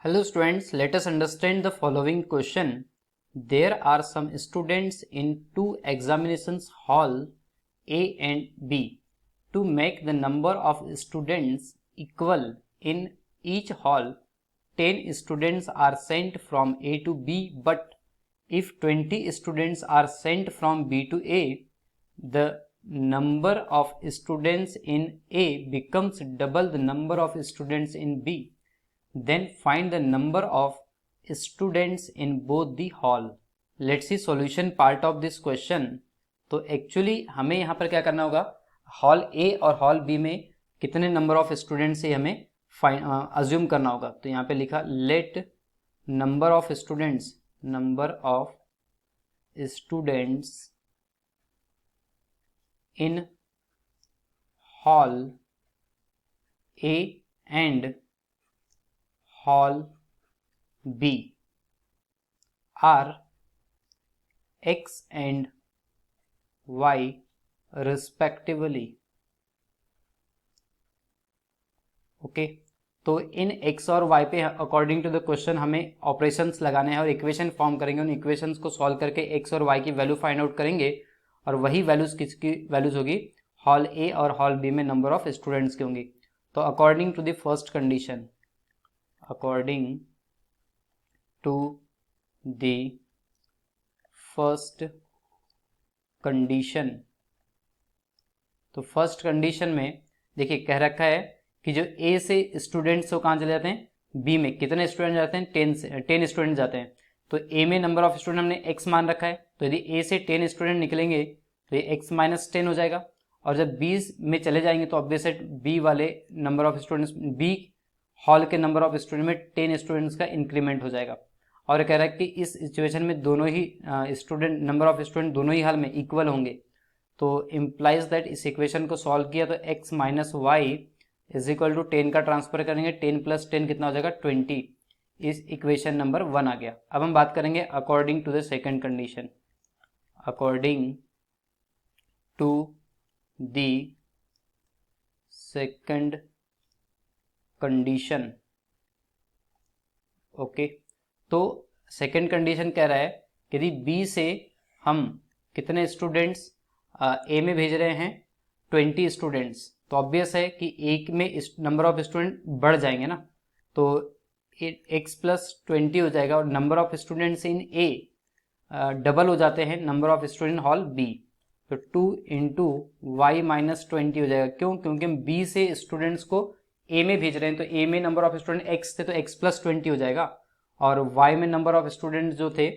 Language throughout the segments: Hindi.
Hello students, let us understand the following question. There are some students in two examinations hall A and B. To make the number of students equal in each hall, 10 students are sent from A to B, but if 20 students are sent from B to A, the number of students in A becomes double the number of students in B. Then find the number of students in both the hall. Let's see solution part of this question. तो एक्चुअली हमें यहाँ पर क्या करना होगा, हॉल ए और हॉल बी में कितने नंबर ऑफ स्टूडेंट्स से हमें अज्यूम करना होगा. तो यहाँ पे लिखा let number of students in hall A and hall B are X and Y respectively. Okay, तो इन X और Y पे अकॉर्डिंग टू द क्वेश्चन हमें ऑपरेशंस लगाने हैं और इक्वेशन फॉर्म करेंगे. उन इक्वेशंस को सॉल्व करके X और Y की वैल्यू फाइंड आउट करेंगे और वही वैल्यूज किसकी वैल्यूज होगी, हॉल ए और हॉल बी में नंबर ऑफ स्टूडेंट्स की होंगी. तो according to the first condition, according to the first condition, तो फर्स्ट कंडीशन में देखिए कह रखा है कि जो ए से स्टूडेंट्स वो कहाँ चले जाते हैं, बी में. कितने स्टूडेंट जाते हैं, 10 स्टूडेंट जाते हैं. तो ए में नंबर ऑफ स्टूडेंट हमने एक्स मान रखा है, तो यदि ए से 10 स्टूडेंट निकलेंगे तो ये एक्स माइनस 10 हो जाएगा. और जब बी में चले जाएंगे तो ऑब्वियस है बी वाले number of students, B hall के नंबर ऑफ स्टूडेंट में 10 स्टूडेंट्स का इंक्रीमेंट हो जाएगा. और कह रहा है कि इस सिचुएशन में दोनों ही स्टूडेंट नंबर ऑफ स्टूडेंट दोनों ही हाल में इक्वल होंगे. तो इम्प्लाइज दैट इस इक्वेशन को सॉल्व किया तो x minus y is equal to 10 का ट्रांसफर करेंगे, 10 प्लस 10 कितना हो जाएगा 20. इस इक्वेशन नंबर 1 आ गया. अब हम बात करेंगे according to the second condition. According to the second condition. Okay, तो सेकेंड कंडीशन कह रहा है कि यदि बी से हम कितने स्टूडेंट्स ए में भेज रहे हैं 20 स्टूडेंट्स, तो ऑब्वियस है कि एक में नंबर ऑफ स्टूडेंट बढ़ जाएंगे ना, तो एक्स प्लस 20 हो जाएगा और number of students in A double हो जाते हैं number of student hall B. तो 2 इंटू वाई माइनस 20 हो जाएगा. क्यों? क्योंकि हम बी से स्टूडेंट्स को ए में भेज रहे हैं, तो ए में नंबर ऑफ स्टूडेंट एक्स थे तो एक्स प्लस 20 हो जाएगा. और वाई में नंबर ऑफ स्टूडेंट जो थे,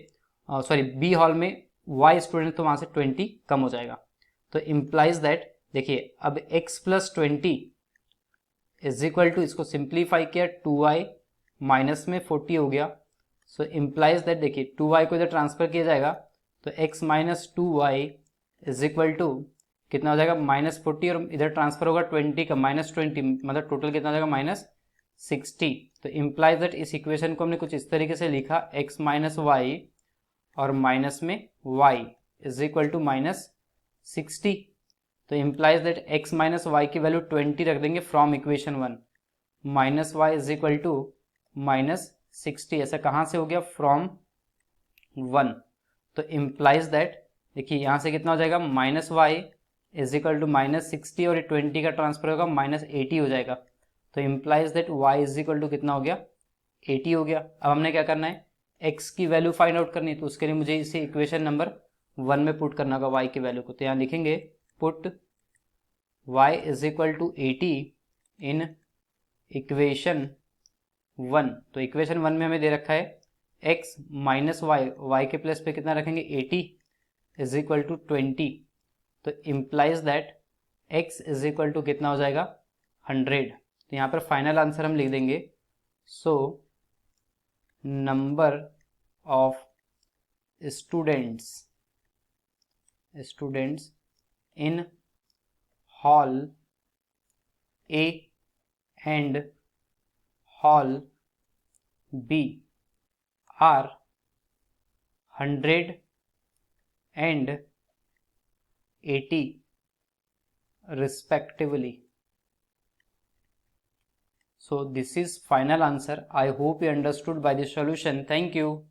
सॉरी बी हॉल में वाई स्टूडेंट, तो वहां से 20 कम हो जाएगा. तो इम्प्लाइज दैट, देखिए अब x plus 20 is equal to, इसको सिंप्लीफाई किया 2y माइनस में 40 हो गया. सो इम्प्लाइज दैट, देखिए 2y को इधर ट्रांसफर किया जाएगा तो x minus 2y is equal to कितना हो जाएगा माइनस 40, और इधर ट्रांसफर होगा 20 का माइनस 20, मतलब टोटल कितना हो जाएगा माइनस 60. तो इम्प्लाइज दैट इस इक्वेशन को हमने कुछ इस तरीके से लिखा, x माइनस वाई और माइनस में y is equal to minus 60. तो implies that x minus y की वैल्यू 20 रख देंगे from equation 1, minus y is equal to minus 60. ऐसा कहाँ से हो गया, फ्रॉम 1. तो इम्प्लाइज दैट, देखिए यहाँ से कितना हो जाएगा minus y is equal to minus 60 और 20 का ट्रांसफर होगा माइनस 80 हो जाएगा. तो implies that y is equal to कितना हो गया 80 हो गया. अब हमने क्या करना है, x की वैल्यू फाइंड आउट करनी है, तो उसके लिए मुझे इसे इक्वेशन नंबर 1 में पुट करना होगा y की वैल्यू को. तो यहाँ लिखेंगे put y is equal to 80 in equation 1. तो इक्वेशन 1 में हमें दे रखा है x माइनस वाई, वाई के प्लेस पे कितना रखेंगे 80 इज इक्वल टू 20. तो implies that x is equal to कितना हो जाएगा 100. तो यहाँ पर फाइनल आंसर हम लिख देंगे, so number of students in hall A and hall B are 100 and 80 respectively. So this is final answer. I hope you understood by the solution. Thank you.